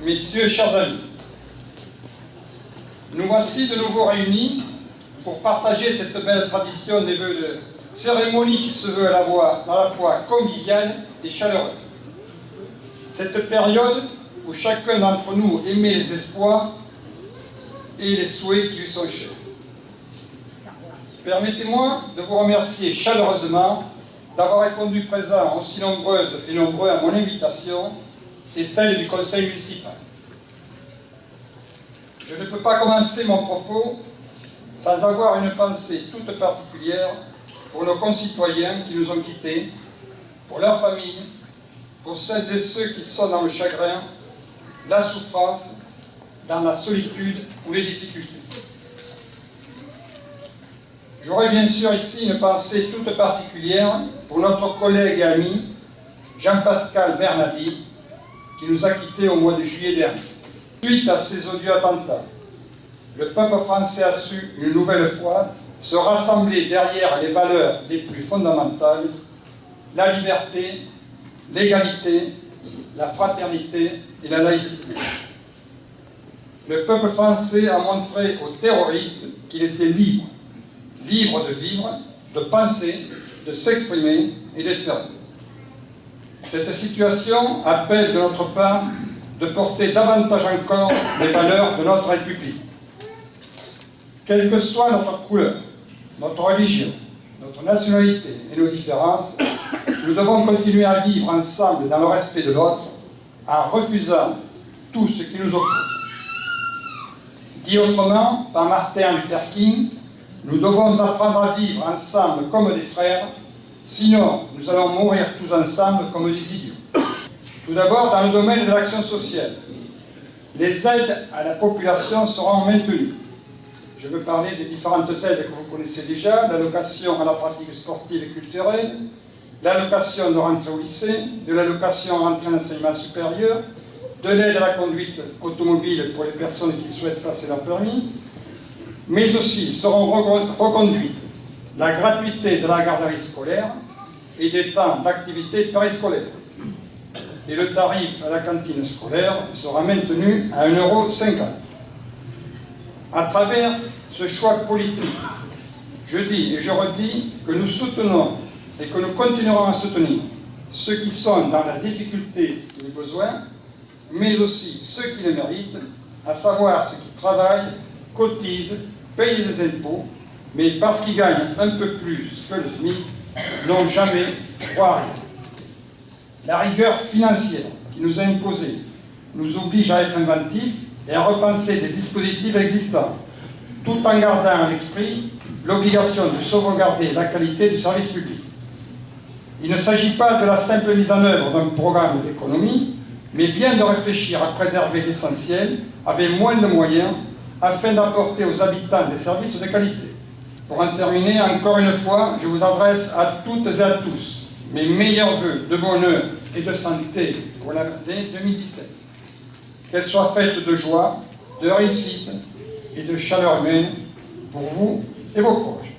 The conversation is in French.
Messieurs, chers amis, nous voici de nouveau réunis pour partager cette belle tradition des vœux de cérémonie qui se veut à la fois conviviale et chaleureuse. Cette période où chacun d'entre nous émet les espoirs et les souhaits qui lui sont chers. Permettez-moi de vous remercier chaleureusement d'avoir répondu présent aussi nombreuses et nombreux à mon invitation et celle du conseil municipal. Je ne peux pas commencer mon propos sans avoir une pensée toute particulière pour nos concitoyens qui nous ont quittés, pour leurs familles, pour celles et ceux qui sont dans le chagrin, la souffrance, dans la solitude ou les difficultés. J'aurais bien sûr ici une pensée toute particulière pour notre collègue et ami Jean-Pascal Bernadi, qui nous a quittés au mois de juillet dernier. Suite à ces odieux attentats, le peuple français a su, une nouvelle fois, se rassembler derrière les valeurs les plus fondamentales, la liberté, l'égalité, la fraternité et la laïcité. Le peuple français a montré aux terroristes qu'il était libre, libre de vivre, de penser, de s'exprimer et d'espérer. Cette situation appelle de notre part de porter davantage encore les valeurs de notre République. Quelle que soit notre couleur, notre religion, notre nationalité et nos différences, nous devons continuer à vivre ensemble dans le respect de l'autre, en refusant tout ce qui nous oppose. Dit autrement par Martin Luther King, nous devons apprendre à vivre ensemble comme des frères, sinon nous allons mourir tous ensemble comme des idiots. Tout d'abord, dans le domaine de l'action sociale, les aides à la population seront maintenues. Je veux parler des différentes aides que vous connaissez déjà, l'allocation à la pratique sportive et culturelle, l'allocation de rentrée au lycée, de l'allocation à rentrée en enseignement supérieur, de l'aide à la conduite automobile pour les personnes qui souhaitent passer leur permis, mais aussi seront reconduites la gratuité de la garderie scolaire et des temps d'activité périscolaire. Et le tarif à la cantine scolaire sera maintenu à 1,50 €. À travers ce choix politique, je dis et je redis que nous soutenons et que nous continuerons à soutenir ceux qui sont dans la difficulté et le besoin, mais aussi ceux qui le méritent, à savoir ceux qui travaillent, cotisent, payent des impôts, mais parce qu'ils gagnent un peu plus que le SMIC, n'ont jamais droit à rien. La rigueur financière qui nous est imposée nous oblige à être inventifs et à repenser des dispositifs existants, tout en gardant à l'esprit l'obligation de sauvegarder la qualité du service public. Il ne s'agit pas de la simple mise en œuvre d'un programme d'économie, mais bien de réfléchir à préserver l'essentiel avec moins de moyens afin d'apporter aux habitants des services de qualité. Pour en terminer, encore une fois, je vous adresse à toutes et à tous mes meilleurs vœux de bonheur et de santé pour l'année 2017. Qu'elle soit faite de joie, de réussite et de chaleur humaine pour vous et vos proches.